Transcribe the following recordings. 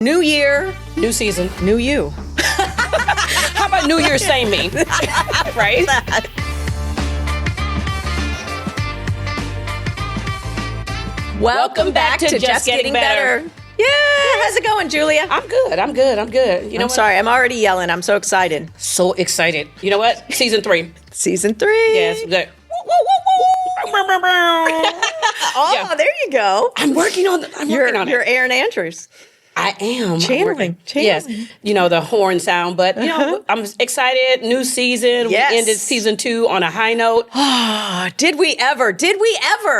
New year, New season. new you. How about New Year, same me? Right? Welcome back to Just Getting Better. Yeah, how's it going, Julia? I'm good. You know I'm sorry, I'm already yelling. I'm so excited. So excited. You know what? Season 3. Season 3. Yes. Good. Oh, Yeah. there you go. I'm working on it. You're Aaron Andrews. I am. Channeling. Yes. You know, the horn sound, but you know, I'm excited. New season. Yes. We ended season 2 on a high note. Did we ever?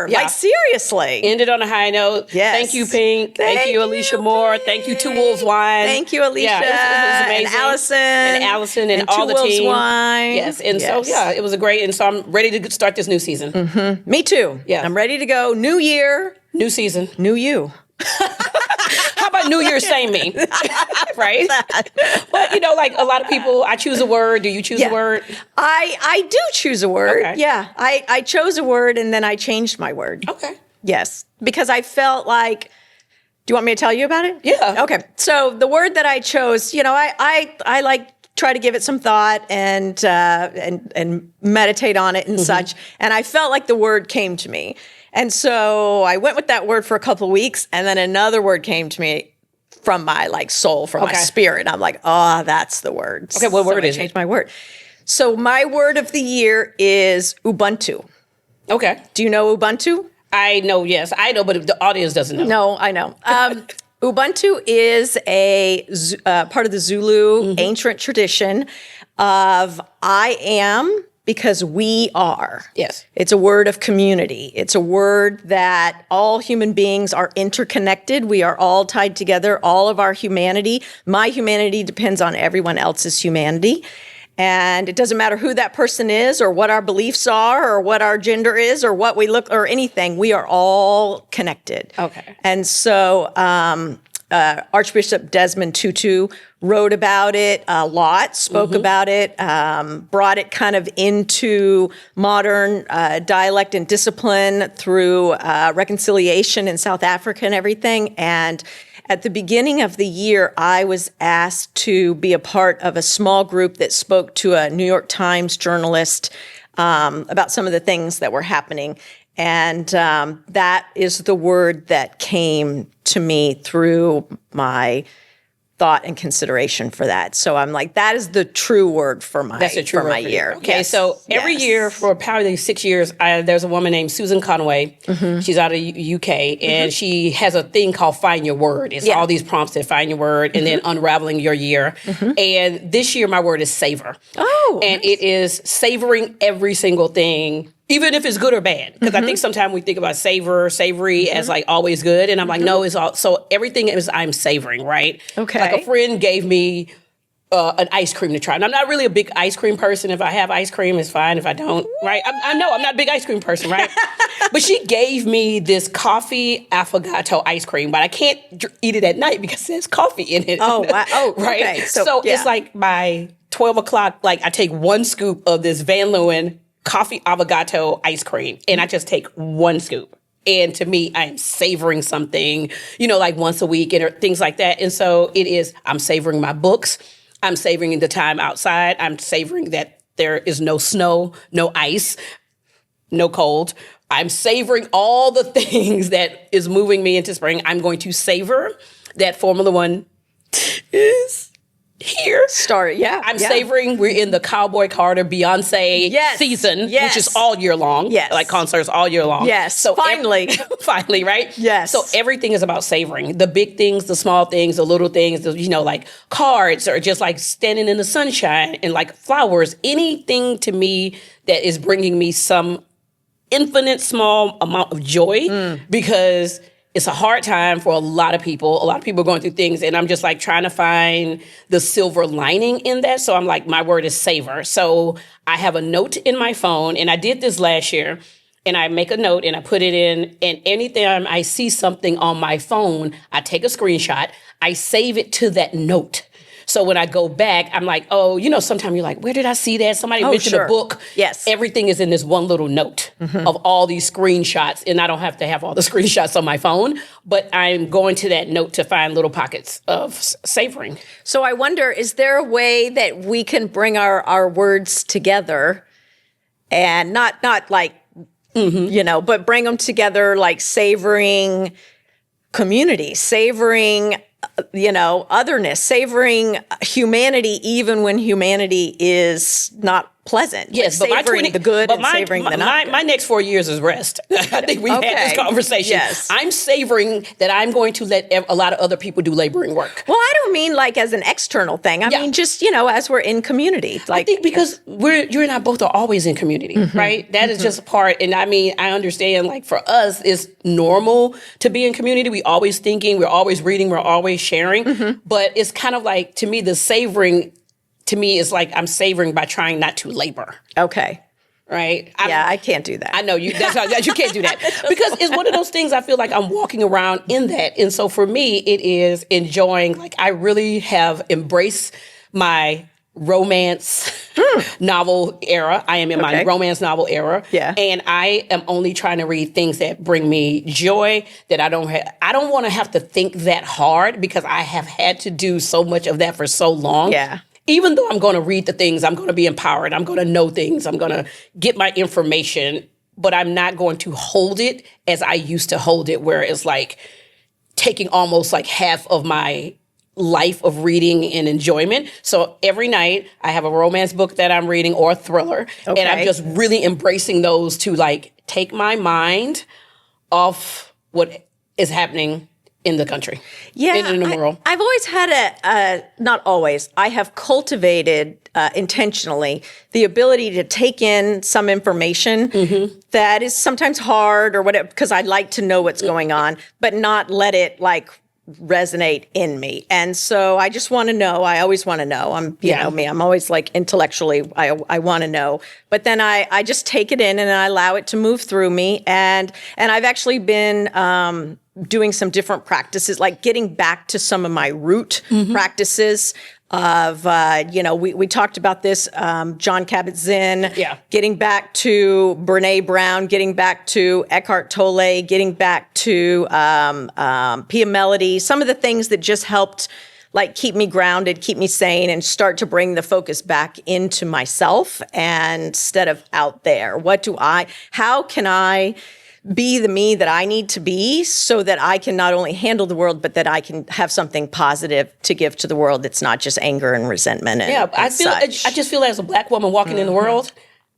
Yeah. Like, seriously. Ended on a high note. Yes. Thank you, Pink. Thank you, Alicia Moore. Thank you, Two Wolves Wine. Thank you, Alicia. Yeah, it was amazing. And Allison. And all Two the Wolves team. Wine. Yes. And so, yeah, it was a great. And so I'm ready to start this new season. Me too. Yeah. I'm ready to go. New year, New season. new you. How about New Year, same me? Right? But, you know, like a lot of people, I choose a word. Do you choose a word? I do choose a word. Okay. Yeah. I chose a word and then I changed my word. Okay. Yes. Because I felt like, do you want me to tell you about it? Yeah. Okay. So the word that I chose, you know, I like try to give it some thought and meditate on it and such. And I felt like the word came to me. And so I went with that word for a couple of weeks, and then another word came to me from my soul, from my spirit. I'm like, oh, that's the word. Okay, what word is it? I changed my word. So my word of the year is Ubuntu. Okay. Do you know Ubuntu? I know, yes. I know, but the audience doesn't know. No, I know. Ubuntu is a part of the Zulu ancient tradition of I am because we are. Yes. It's a word of community. It's a word that all human beings are interconnected. We are all tied together, all of our humanity. My humanity depends on everyone else's humanity. And it doesn't matter who that person is or what our beliefs are or what our gender is or what we look or anything. We are all connected. Okay. And so Archbishop Desmond Tutu wrote about it a lot, spoke about it, brought it kind of into modern dialect and discipline through reconciliation in South Africa and everything. And at the beginning of the year, I was asked to be a part of a small group that spoke to a New York Times journalist about some of the things that were happening. And that is the word that came to me through my thought and consideration for that. So I'm like, that is the true word for my, That's a true for word my for you. year. Okay, Yes. so every year for probably 6 years, there's a woman named Susan Conway. She's out of UK, and she has a thing called Find Your Word. It's all these prompts that find your word and then unraveling your year. And this year, my word is savor. Oh, And it is savoring every single thing, even if it's good or bad. Because I think sometimes we think about savory as like always good. And I'm like, no, it's all, so everything is I'm savoring, right? Okay. Like a friend gave me an ice cream to try. And I'm not really a big ice cream person. If I have ice cream, it's fine. If I don't, right? I know I'm not a big ice cream person, right? But she gave me this coffee affogato ice cream, but I can't eat it at night because there's coffee in it. Oh, wow. Oh, right? okay. So yeah. it's like by 12 o'clock, like I take one scoop of this Van Leeuwen coffee avocado ice cream, and I just take one scoop. And to me, I'm savoring something, you know, like once a week and things like that. And so it is, I'm savoring my books. I'm savoring the time outside. I'm savoring that there is no snow, no ice, no cold. I'm savoring all the things that is moving me into spring. I'm going to savor that Formula One is here. I'm savoring. We're in the Cowboy Carter Beyoncé season, which is all year long. Yes. Like concerts all year long. Yes. So Finally. finally, right? Yes. So everything is about savoring. The big things, the small things, the little things, you know, like cards or just like standing in the sunshine and like flowers. Anything to me that is bringing me some infinite small amount of joy because it's a hard time for a lot of people. A lot of people are going through things, and I'm just like trying to find the silver lining in that. So I'm like, my word is savor. So I have a note in my phone, and I did this last year, and I make a note and I put it in, and anytime I see something on my phone, I take a screenshot, I save it to that note. So when I go back, I'm like, oh, sometimes you're like, where did I see that? Somebody mentioned sure. a book. Yes. Everything is in this one little note of all these screenshots. And I don't have to have all the screenshots on my phone, but I'm going to that note to find little pockets of savoring. So I wonder, is there a way that we can bring our words together and not like, but bring them together like savoring community, savoring, otherness, savoring humanity, even when humanity is not pleasant. Yes, but but savoring the good and savoring the not good. My next 4 years is rest. I think we've had this conversation. Yes. I'm savoring that I'm going to let a lot of other people do laboring work. Well, I don't mean like as an external thing. I mean just, as we're in community. Like, I think because you and I both are always in community, right? That is just a part. And I mean, I understand like for us, it's normal to be in community. We're always thinking, we're always reading, we're always sharing. But it's kind of like, to me, the savoring to me is like I'm savoring by trying not to labor. Okay. Right? I can't do that. I know you. You can't do that because it's one of those things. I feel like I'm walking around in that, and so for me, it is enjoying. Like I really have embraced my romance novel era. I am in my romance novel era, and I am only trying to read things that bring me joy. That I don't want to have to think that hard because I have had to do so much of that for so long. Yeah. Even though I'm going to read the things, I'm going to be empowered, I'm going to know things, I'm going to get my information, but I'm not going to hold it as I used to hold it, where it's like taking almost like half of my life of reading and enjoyment. So every night I have a romance book that I'm reading or a thriller, and I'm just really embracing those to like take my mind off what is happening in the country, in the world. I've always had not always, I have cultivated intentionally the ability to take in some information that is sometimes hard or whatever, because I like to know what's going on, but not let it like resonate in me. And so I just want to know. I always want to know. I'm, you know me, I'm always like intellectually, I want to know. But then I just take it in and I allow it to move through me. And I've actually been doing some different practices, like getting back to some of my root practices of, we talked about this, John Kabat-Zinn, getting back to Brene Brown, getting back to Eckhart Tolle, getting back to Pia Mellody, some of the things that just helped like keep me grounded, keep me sane, and start to bring the focus back into myself and instead of out there. How can I be the me that I need to be so that I can not only handle the world, but that I can have something positive to give to the world that's not just anger and resentment and I just feel as a Black woman walking in the world,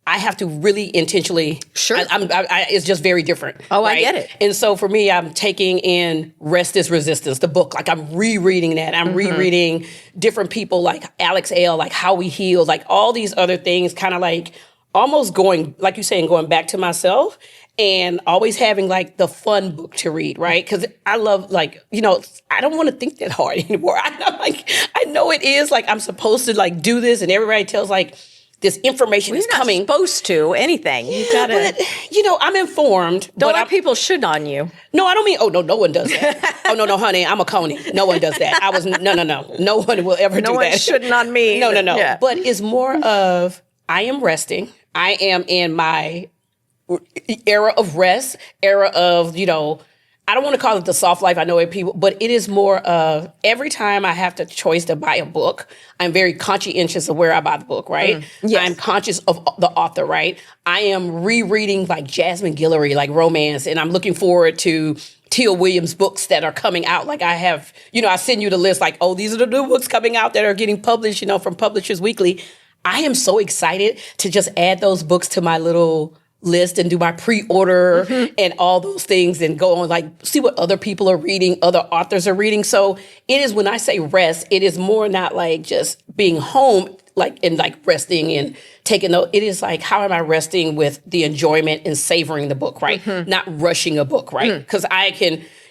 I have to really intentionally. Sure. It's just very different. Oh, right? I get it. And so for me, I'm taking in Rest is Resistance, the book. Like I'm rereading that. I'm rereading different people like Alex Ale, like How We Heal, like all these other things, kind of like almost going, like you're saying, going back to myself. And always having like the fun book to read, right? Because I love like, I don't want to think that hard anymore. I know it is like I'm supposed to like do this, and everybody tells like this information is coming. You're not supposed to anything. You gotta, but, I'm informed. Don't let people shit on you. No, I don't mean. Oh no one does that. Oh no, honey, I'm a Coney. No one does that. No one will ever do that. No one's shitting on me. No. Yeah. But it's more of I am resting. I am in my era of rest, era of, I don't want to call it the soft life. I know it people, but it is more of every time I have the choice to buy a book, I'm very conscientious of where I buy the book, right? Yes. I'm conscious of the author, right? I am rereading like Jasmine Guillory, like romance, and I'm looking forward to Tia Williams books that are coming out. Like I have, I send you the list like, oh, these are the new books coming out that are getting published, from Publishers Weekly. I am so excited to just add those books to my little list and do my pre-order and all those things and go on like see what other people are reading, other authors are reading. So it is, when I say rest, it is more not like just being home like and like resting and taking note. It is like, how am I resting with the enjoyment and savoring the book, right? Not rushing a book, right? Because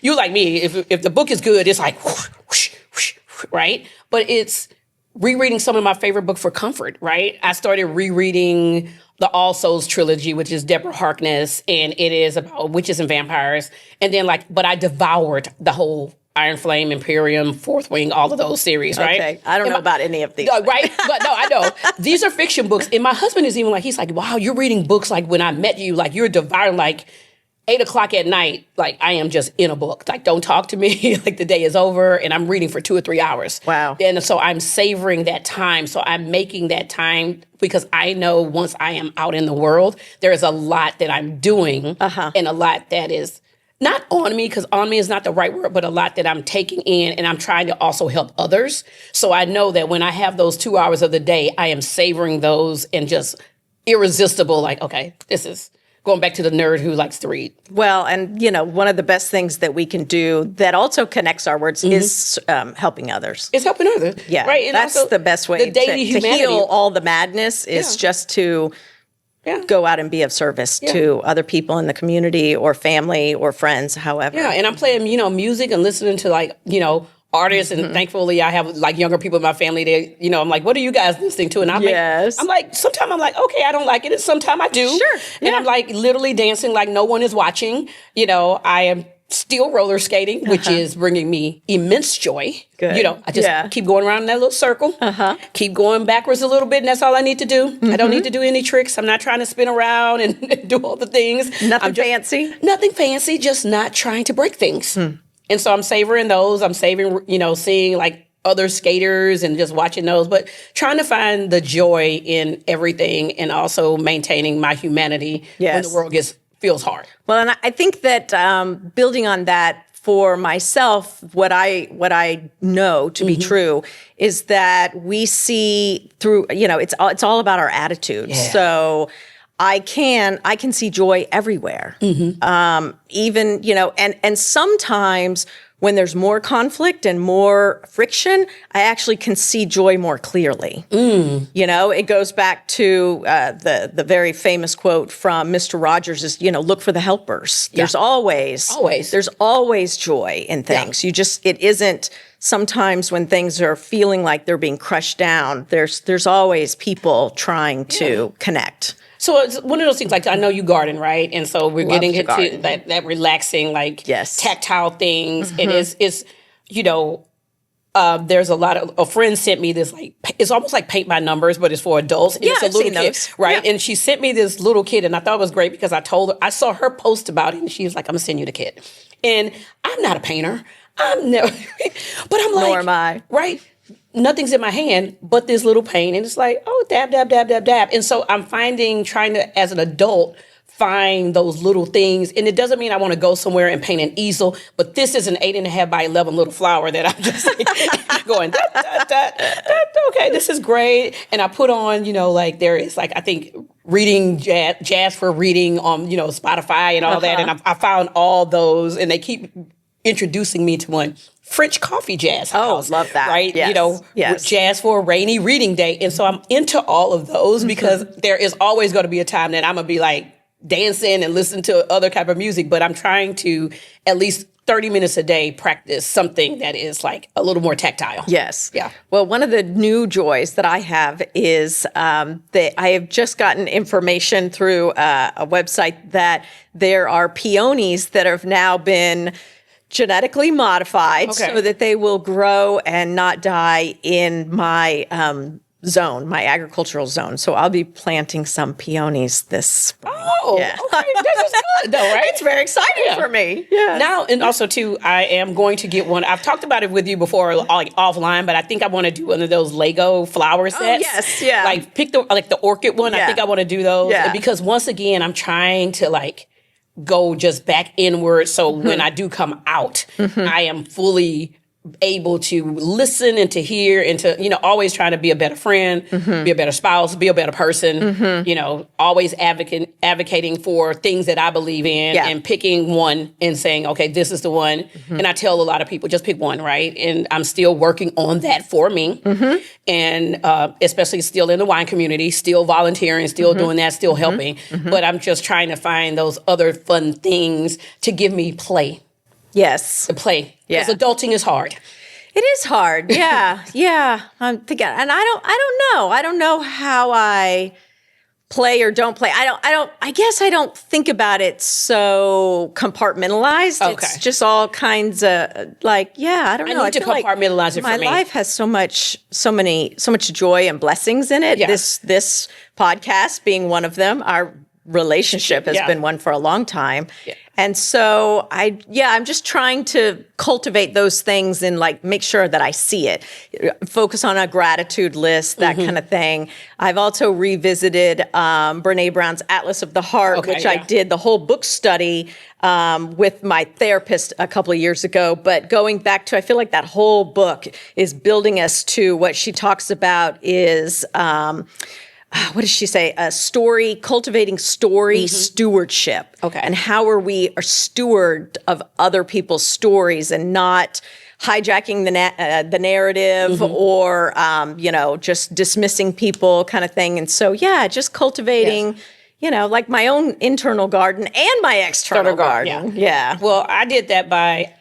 you like me, if the book is good, it's like whoosh, whoosh, whoosh, right? But it's rereading some of my favorite books for comfort, right? I started rereading the All Souls trilogy, which is Deborah Harkness, and it is about witches and vampires. And then but I devoured the whole Iron Flame, Imperium, Fourth Wing, all of those series, right? Okay. I don't know about any of these. No, right? But no, I know. These are fiction books. And my husband is even like, he's like, wow, you're reading books like when I met you, like you're devouring like 8 o'clock at night, like I am just in a book. Like, don't talk to me. Like the day is over and I'm reading for 2 or 3 hours. Wow. And so I'm savoring that time. So I'm making that time because I know once I am out in the world, there is a lot that I'm doing and a lot that is not on me, because on me is not the right word, but a lot that I'm taking in, and I'm trying to also help others. So I know that when I have those 2 hours of the day, I am savoring those and just irresistible. Like, okay, this is going back to the nerd who likes to read. Well, and one of the best things that we can do that also connects our words is helping others. It's helping others. Yeah, right. And that's also the best way the daily to humanity. heal all the madness is just to go out and be of service to other people in the community or family or friends, however. Yeah, and I'm playing, music and listening to artists, and thankfully I have like younger people in my family. They, I'm like, what are you guys listening to? And I'm like, sometimes I'm like, okay, I don't like it, and sometimes I do. Sure. And I'm like literally dancing like no one is watching. I am still roller skating, which is bringing me immense joy. Good. I just keep going around in that little circle, keep going backwards a little bit, and that's all I need to do. I don't need to do any tricks. I'm not trying to spin around and do all the things. Nothing fancy? Nothing fancy, just not trying to break things. And so I'm savoring those. I'm savoring, seeing like other skaters and just watching those, but trying to find the joy in everything and also maintaining my humanity when the world feels hard. Well, and I think that building on that for myself, what I know to be true is that we see through, it's all about our attitude. Yeah. So I can see joy everywhere. Even, and sometimes when there's more conflict and more friction, I actually can see joy more clearly. It goes back to the very famous quote from Mr. Rogers is, look for the helpers. There's there's always joy in things. It isn't sometimes when things are feeling like they're being crushed down, there's always people trying to connect. So it's one of those things, like I know you garden, right? And so we're getting into that relaxing, tactile things. And it's there's a lot of, a friend sent me this, it's almost like paint by numbers, but it's for adults. And it's a little kid, those. Right? Yeah. And she sent me this little kid, and I thought it was great because I saw her post about it, and she was like, I'm gonna send you the kid. And I'm not a painter. I'm never, but I'm like, nor am I. Right? Nothing's in my hand but this little paint. And it's like, oh, dab, dab, dab, dab, dab. And so I'm trying to, as an adult, find those little things. And it doesn't mean I want to go somewhere and paint an easel, but this is an 8.5 by 11 little flower that I'm just going, da, da, da, da, okay, this is great. And I put on, there is I think reading jazz for reading on, Spotify and all that. And I found all those, and they keep introducing me to one. French coffee jazz house. Oh, love that. Right? Yes. Jazz for a rainy reading day. And so I'm into all of those because there is always going to be a time that I'm going to be like dancing and listening to other type of music. But I'm trying to at least 30 minutes a day practice something that is like a little more tactile. Yes. Yeah. Well, one of the new joys that I have is that I have just gotten information through a website that there are peonies that have now been genetically modified so that they will grow and not die in my zone, my agricultural zone. So I'll be planting some peonies this spring. Oh, okay. This is good though, right? It's very exciting for me. Yeah. Now, and also too, I am going to get one. I've talked about it with you before, like offline, but I think I want to do one of those Lego flower sets. Oh, yes, yeah. Like pick the orchid one. Yeah. I think I want to do those. Yeah. Because once again, I'm trying to go just back inward. So when I do come out, I am fully able to listen and to hear and to, always trying to be a better friend, be a better spouse, be a better person, always advocating for things that I believe in and picking one and saying, okay, this is the one. And I tell a lot of people, just pick one, right? And I'm still working on that for me. And especially still in the wine community, still volunteering, still doing that, still helping. But I'm just trying to find those other fun things to give me play. Yes. To play. Because adulting is hard. It is hard. Yeah. Yeah. I'm thinking, and I don't know. I don't know how I play or don't play. I guess I don't think about it so compartmentalized. Okay. It's just all kinds of like, I don't know. I need to feel like compartmentalize it for my me. life has so much joy and blessings in it. Yeah. This podcast being one of them. Our relationship has been one for a long time. Yeah. And so I'm just trying to cultivate those things and like make sure that I see it, focus on a gratitude list, that kind of thing. I've also revisited Brene Brown's Atlas of the Heart, which I did the whole book study with my therapist a couple of years ago. But going back to, I feel like that whole book is building us to what she talks about is what does she say? Cultivating story stewardship. Okay. And how are we a steward of other people's stories and not hijacking the narrative or, just dismissing people kind of thing. And so, just cultivating, like my own internal garden and my external garden. Yeah. Well, I did that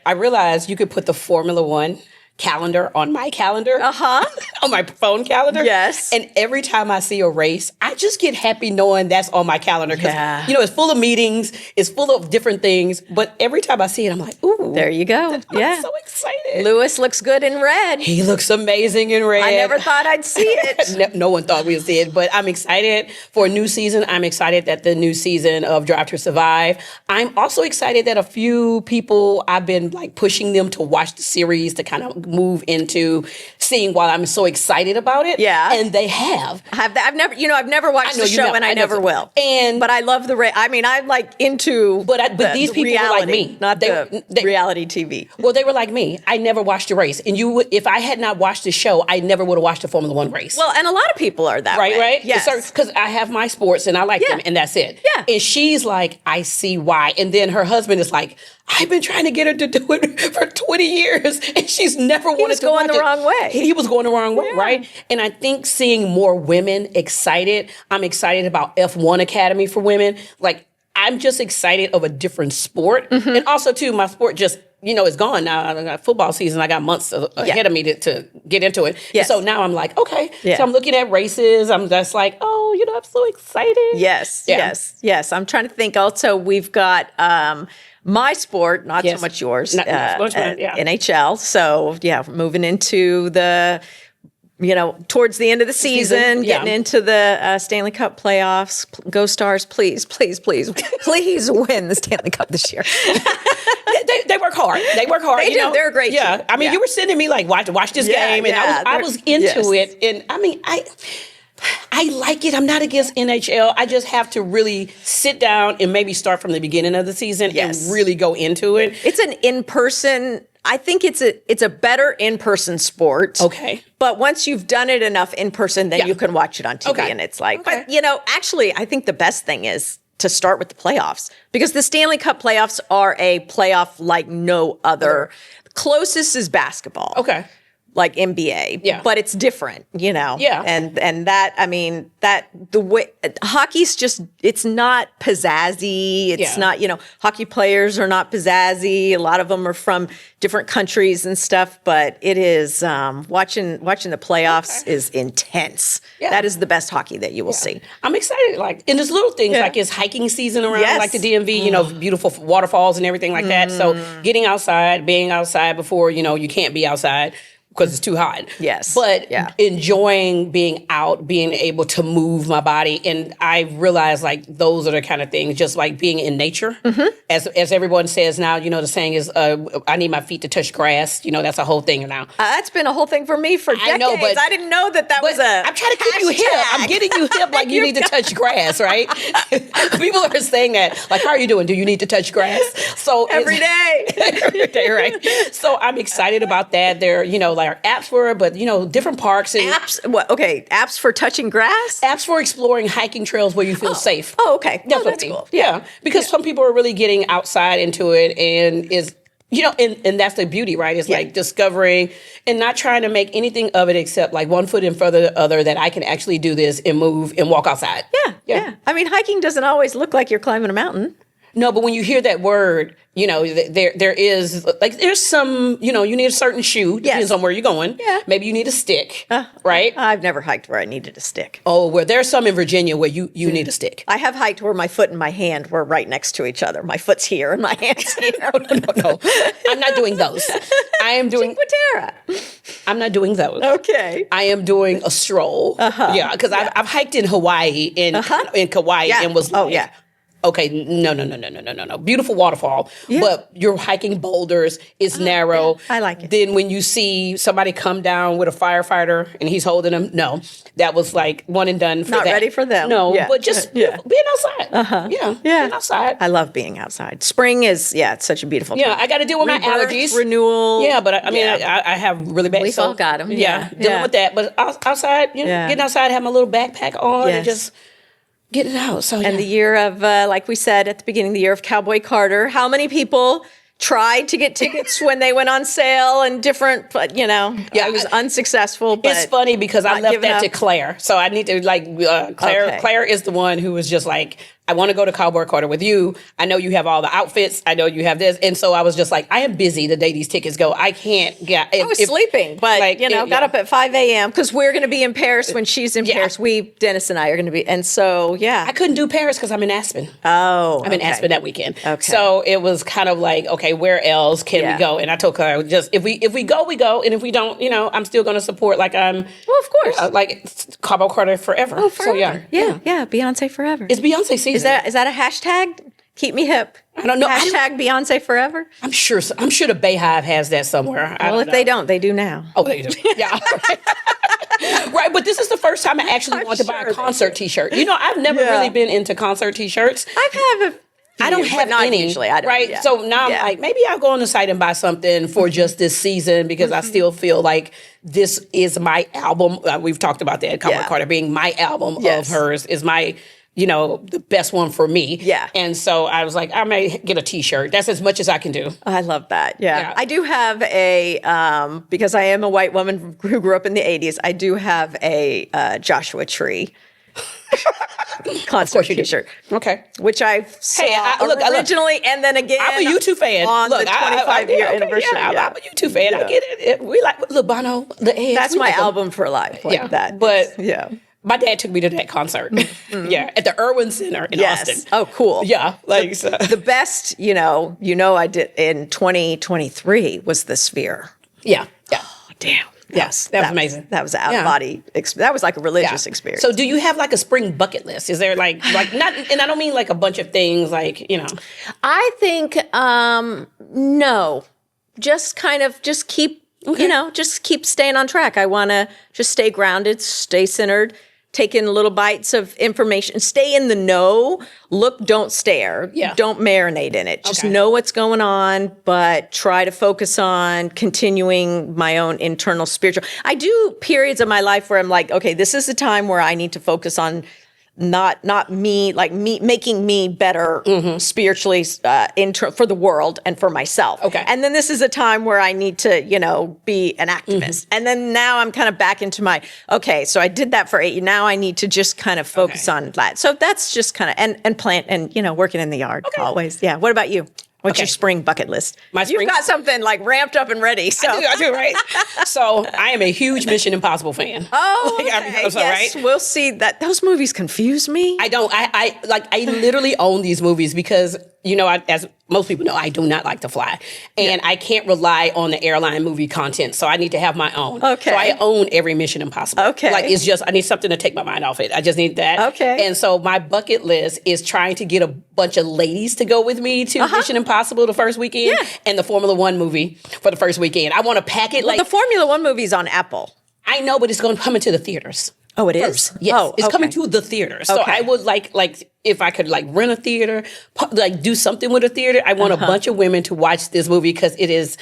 I realized you could put the Formula One calendar on my calendar, on my phone calendar. Yes. And every time I see a race, I just get happy knowing that's on my calendar because, it's full of meetings, it's full of different things. But every time I see it, I'm like, ooh. There you go. I'm so excited. Lewis looks good in red. He looks amazing in red. I never thought I'd see it. No one thought we'd see it, but I'm excited for a new season. I'm excited that the new season of Drive to Survive. I'm also excited that a few people, I've been like pushing them to watch the series to kind of move into seeing why I'm so excited about it. Yeah. And they have. I've never watched the show and I never will. But I love I'm like into but these people reality, were like me. Not the reality TV. Well, they were like me. I never watched a race. And if I had not watched the show, I never would have watched a Formula One race. Well, and a lot of people are that way. Right? Yes. Because I have my sports and I like them and that's it. Yeah. And she's like, I see why. And then her husband is like, I've been trying to get her to do it for 20 years and she's never wanted to watch it. He was going the wrong way. He was going the wrong way, right? And I think seeing more women excited, I'm excited about F1 Academy for women. Like, I'm just excited of a different sport. And also, too, my sport just, is gone now. I got football season. I got months ahead of me to get into it. Yes. So now I'm like, okay. Yeah. So I'm looking at races. I'm just like, I'm so excited. Yes, yes. I'm trying to think. Also, we've got my sport, not so much yours, NHL. So, moving into the towards the end of the season, getting into the Stanley Cup playoffs. Go Stars, please, please, please, please win the Stanley Cup this year. They work hard. They work hard. They do. They're a great team. I mean, you were sending me like, watch this game. And I was into it. And I mean, I like it. I'm not against NHL. I just have to really sit down and maybe start from the beginning of the season and really go into it. It's an in-person. I think it's a better in-person sport. Okay. But once you've done it enough in person, then you can watch it on TV. And it's like, but actually, I think the best thing is to start with the playoffs because the Stanley Cup playoffs are a playoff like no other. Closest is basketball. Okay. Like NBA, but it's different, Yeah. And that, I mean, that the way hockey's just, it's not pizzazzy. It's not, hockey players are not pizzazzy. A lot of them are from different countries and stuff, but it is, watching the playoffs is intense. Yeah. That is the best hockey that you will see. I'm excited. Like, and there's little things like it's hiking season around, like the DMV, beautiful waterfalls and everything like that. So getting outside, being outside before, you can't be outside because it's too hot. Yes. But enjoying being out, being able to move my body. And I realize like those are the kind of things, just like being in nature. As everyone says now, the saying is, I need my feet to touch grass. That's a whole thing now. That's been a whole thing for me for decades. I know, but I didn't know that was a I'm trying to keep you hip. I'm getting you hip like you need to touch grass, right? People are saying that. Like, how are you doing? Do you need to touch grass? So every day. Every day, right? So I'm excited about that. There, like apps for it, but different parks and apps. What? Okay, apps for touching grass. Apps for exploring hiking trails where you feel safe. Oh, okay. That's cool. Yeah, because some people are really getting outside into it, and is and that's the beauty, right? It's like discovering and not trying to make anything of it except like one foot in front of the other that I can actually do this and move and walk outside. Yeah. I mean, hiking doesn't always look like you're climbing a mountain. No, but when you hear that word, you know, there is like there's some, you know, you need a certain shoe. Depends on where you're going. Yeah. Maybe you need a stick, right? I've never hiked where I needed a stick. Oh, well, there's some in Virginia where you need a stick. I have hiked where my foot and my hand were right next to each other. My foot's here and my hand's here. No. I'm not doing those. I am doing. Terra. I'm not doing those. Okay. I am doing a stroll. Yeah, because I've hiked in Hawaii in Kauai and was like, okay, no. Beautiful waterfall, but you're hiking boulders. It's narrow. I like it. Then when you see somebody come down with a firefighter and he's holding them, no, that was like one and done for Not that. ready for them. No, Yeah. but just being outside. Yeah, being outside. I love being outside. Spring is, it's such a beautiful time. I got to deal with my allergies. Renewal. Yeah, but I mean, I have really bad. We've all got 'em. Dealing Yeah. with that. But outside, getting outside, have my little backpack on and just get it out. So And the year of, like we said at the beginning, the year of Cowboy Carter. How many people tried to get tickets when they went on sale and different, but I was unsuccessful. But it's funny because I left that to Claire. So I need to Claire. Okay. Claire is the one who was just like, I want to go to Cowboy Carter with you. I know you have all the outfits. I know you have this. And so I was just like, I am busy the day these tickets go. I can't get. I was sleeping, but got up at 5 a.m. because we're going to be in Paris when she's in Paris. Dennis and I are going to be, and so I couldn't do Paris because I'm in Aspen. Oh, I'm in Aspen that weekend. Okay. So it was kind of like, okay, where else can we go? And I told Claire, just if we go, we go, and if we don't, I'm still going to support. Like I'm, of course, like Cowboy Carter forever. Oh, forever. So yeah, Beyonce forever. It's Beyonce season. Is that a hashtag? Keep me hip. I don't know. Hashtag Beyonce forever. I'm sure the Bayhive has that somewhere. Well, if they don't, they do now. Oh, they do. Yeah. Right, but this is the first time I actually want to buy a concert T-shirt. I've never really been into concert T-shirts. I don't have any usually. I don't, right, so now I'm like, maybe I'll go on the site and buy something for just this season because I still feel like this is my album. We've talked about that, Cowboy Carter being my album of hers is my. The best one for me. Yeah. And so I was like, I may get a T-shirt. That's as much as I can do. I love that. Yeah. I do have a, because I am a white woman who grew up in the 80s, I do have a Joshua Tree concert T-shirt. Okay. Which I saw originally and then again. I'm a U2 fan. On the 25-year anniversary. I'm a U2 fan. I get it. We like Bono, the Edge. That's my album for life. Like that. But my dad took me to that concert. At the Irwin Center in Austin. Oh, cool. Yeah. Like the best, I did in 2023 was the Sphere. Yeah. Oh, damn. Yes, that was amazing. That was out of body. That was like a religious experience. So, do you have like a spring bucket list? Is there like not? And I don't mean like a bunch of things. Like I think no, just keep just keep staying on track. I want to just stay grounded, stay centered. Take in little bites of information. Stay in the know. Look, don't stare. Yeah. Don't marinate in it. Just know what's going on, but try to focus on continuing my own internal spiritual. I do periods of my life where I'm like, okay, this is the time where I need to focus on not me, like me making me better spiritually for the world and for myself. Okay. And then this is a time where I need to, be an activist. And then now I'm kind of back into my, so I did that for 8 years. Now I need to just kind of focus on that. So that's just kind of, and plant and, working in the yard always. Yeah. What about you? What's your spring bucket list? You've got something like ramped up and ready. So I do, right? So I am a huge Mission Impossible fan. Oh, okay. Yes, right? We'll see that. Those movies confuse me. I don't. I literally own these movies because as most people know, I do not like to fly, and I can't rely on the airline movie content. So I need to have my own. Okay. So I own every Mission Impossible. Okay. Like it's just I need something to take my mind off it. I just need that. Okay. And so my bucket list is trying to get a bunch of ladies to go with me to Mission Impossible the first weekend, and the Formula One movie for the first weekend. I want to pack it the Formula One movie's on Apple. I know, but it's going to come into the theaters. Oh, it is? First. Yes, it's coming to the theater. So I would like if I could rent a theater, do something with a theater. I want a bunch of women to watch this movie because it's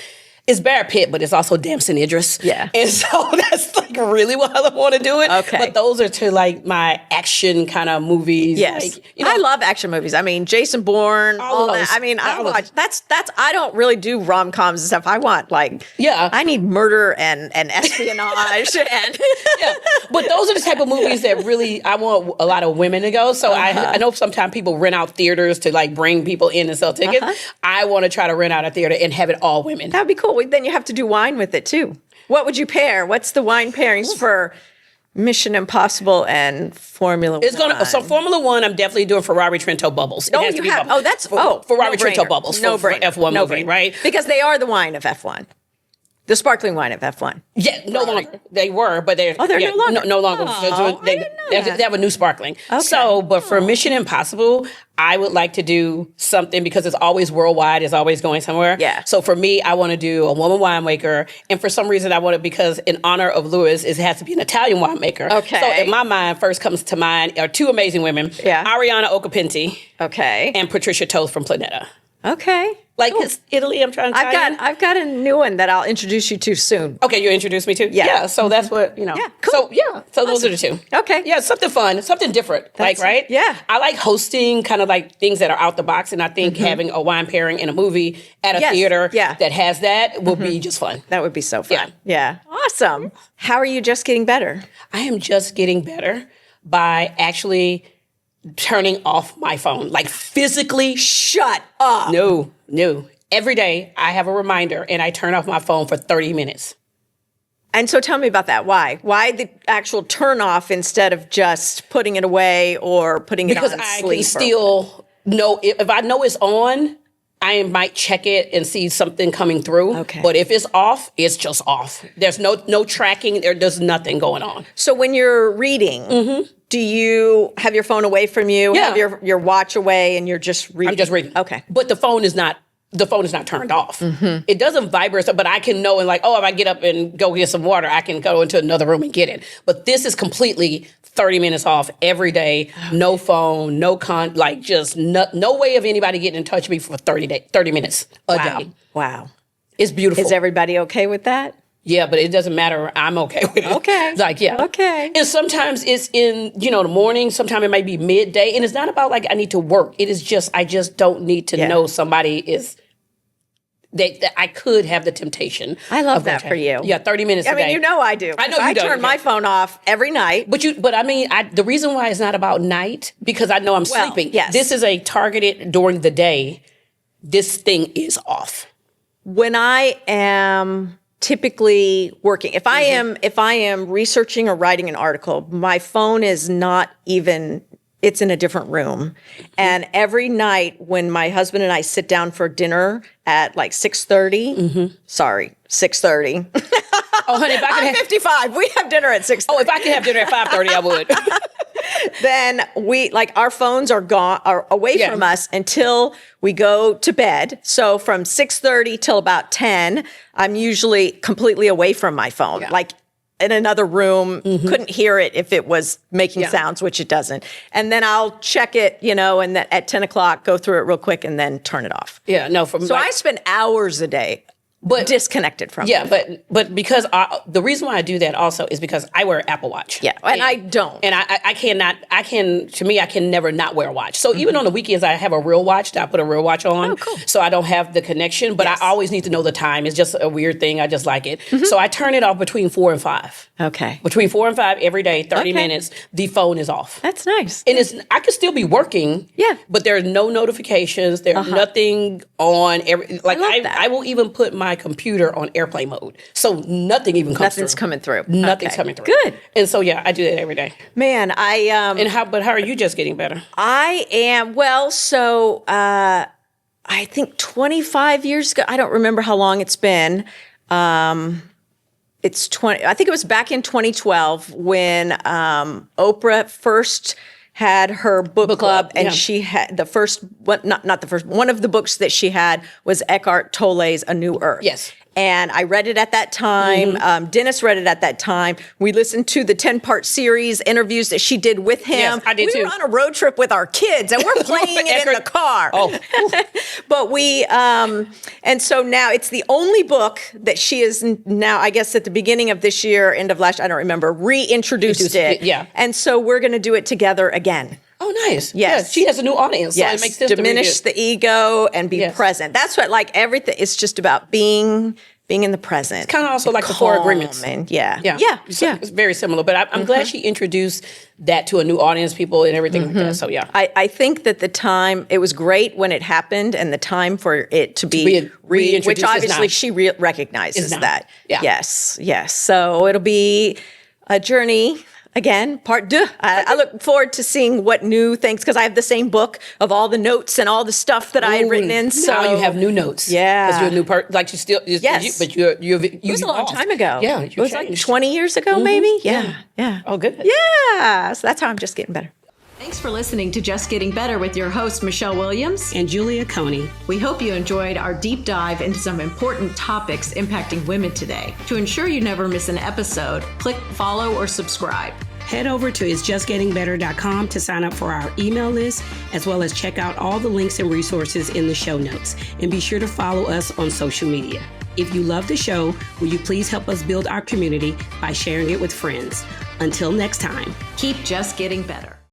it's Brad Pitt, but it's also Damson Idris. Yeah. And so that's like really what I want to do it. Okay. But those are to like my action kind of movies. Yes. Like, you know, I love action movies. I mean, Jason Bourne, all of that. those. I mean, I All of watch, that's, I don't really do rom-coms and stuff. I want like, Yeah. I need murder and espionage and. yeah. But those are the type of movies that really, I want a lot of women to go. So I know sometimes people rent out theaters to like bring people in and sell tickets. I want to try to rent out a theater and have it all women. That'd be cool. Then you have to do wine with it too. What would you pair? What's the wine pairings for Mission Impossible and Formula It's One? gonna so Formula One. I'm definitely doing Ferrari Trento Bubbles. It Oh, has to you be have. bubbles. Oh, that's Ferrari no-brainer. Trento Bubbles. No for brainer. F1 No movie, brainer. right? Because they are the wine of F1. The sparkling wine of F1. Yeah, no longer. They were, but they're they're no longer. No longer. Oh, they, I didn't know that. they have a new sparkling. Okay. So, but for Mission Impossible, I would like to do something because it's always worldwide. It's always going somewhere. Yeah. So for me, I want to do a woman winemaker, and for some reason, I want it because in honor of Lewis, it has to be an Italian winemaker. Okay. So in my mind, first comes to mind are two amazing women. Yeah. Ariana Occhipinti Okay. and Patricia Toth from Planeta. Okay. Like it's Italy. I'm trying to. I've got a new one that I'll introduce you to soon. Okay, you introduced me to? Yeah. So that's what, you know. Yeah, cool. So those are the two. Okay. Yeah, something fun, something different. That's- like, right? yeah. I like hosting kind of like things that are out the box. And I think having a wine pairing in a movie at a Yes, theater yeah. that has that will be just fun. That would be so fun. Yeah. Awesome. How are you just getting better? I am just getting better by actually turning off my phone. Like physically. Shut up. No. Every day I have a reminder and I turn off my phone for 30 minutes. And so tell me about that. Why? Why the actual turn off instead of just putting it away or putting it Because on I sleep? can still know if I know it's on, I might check it and see something coming through. Okay. But if it's off, it's just off. There's no tracking. There's nothing going on. So when you're reading, do you have your phone away from you? Yeah. Have your watch away and you're just reading? I'm just reading. Okay. But the phone is not turned off. It doesn't vibrate, but I can know and like, oh, if I get up and go get some water, I can go into another room and get it. But this is completely 30 minutes off every day. No phone, like just no way of anybody getting in touch with me for 30 minutes a day. Wow. It's beautiful. Is everybody okay with that? Yeah, but it doesn't matter. I'm okay with it. Okay. Like, yeah. Okay. And sometimes it's in, the morning. Sometimes it might be midday. And it's not about like I need to work. It is just, I just don't need to know somebody is, that I could have the temptation. I love of that going for to- you. Yeah, 30 minutes a I mean, day. you know I do. I know 'cause you do, I turn my yeah. phone off every night. But I mean, the reason why it's not about night, because I know I'm Well, sleeping. yes. This is a targeted during the day. This thing is off. When I am typically working, if I am researching or writing an article, my phone is not even, it's in a different room. And every night when my husband and I sit down for dinner at like 6:30, sorry, 6:30. Oh, honey, if I could I'm 55. We have dinner at 6:30. if I could have dinner at 5:30, I would. Then we like our phones are away Yeah. from us until we go to bed. So from 6:30 till about 10, I'm usually completely away from my phone. Like in another room, couldn't hear it if it was making sounds, which it doesn't. And then I'll check it, and then at 10 o'clock, go through it real quick and then turn it off. Yeah, no. So I spend hours a day disconnected from it. but because the reason why I do that also is because I wear an Apple Watch. Yeah, and I don't. And I can never not wear a watch. So even on the weekends, I have a real watch that I put a real watch on. Oh, cool. So I don't have the connection, but I always need to know the time. It's just a weird thing. I just like it. So I turn it off between 4 and 5. Okay. Between 4 and 5 every day, 30 Okay. minutes, the phone is off. That's nice. And I could still be working. Yeah. But there's no notifications. There's nothing on. I will even put my computer on airplane mode. So nothing even comes Nothing's through. coming through. Nothing's Okay. coming through. Good. And so, yeah, I do that every day. Man, And how are you just getting better? I am, I think 25 years ago, I don't remember how long it's been. It's 20, I think it was back in 2012 when Oprah first had her book club, and she had the first, not the first, one of the books that she had was Eckhart Tolle's A New Earth. Yes. And I read it at that time. Dennis read it at that time. We listened to the 10-part series interviews that she did with him. Yes, I did too. We were on a road trip with our kids, and we're playing it in the car. Oh. But we, and so now it's the only book that she is now, I guess at the beginning of this year, end of last, I don't remember, reintroduced it. Yeah. And so we're going to do it together again. Oh, nice. Yes. Yeah, she has a new audience. So Yes, it makes sense to diminish the ego and be present. That's what, like, everything, it's just about being in the present. It's kind of also like the 4 agreements. And yeah. It's very similar, but I'm glad she introduced that to a new audience, people and everything like that. So yeah. I think that the time, it was great when it happened, and the time for it to be reintroduced which is obviously now. she recognizes now. that. Yeah. Yes. So it'll be a journey. Again, part 2. I look forward to seeing what new things, because I have the same book of all the notes and all the stuff that I had written in. So now you have new notes. Yeah. Because you're a new person. Like you still, Yes. but you it was a long time ago. Yeah. It was like 20 years ago, maybe. Yeah. Oh, good. Yeah. So that's how I'm just getting better. Thanks for listening to Just Getting Better with your host, Michelle Williams. And Julia Coney. We hope you enjoyed our deep dive into some important topics impacting women today. To ensure you never miss an episode, click follow or subscribe. Head over to isjustgettingbetter.com to sign up for our email list, as well as check out all the links and resources in the show notes. And be sure to follow us on social media. If you love the show, will you please help us build our community by sharing it with friends? Until next time. Keep just getting better.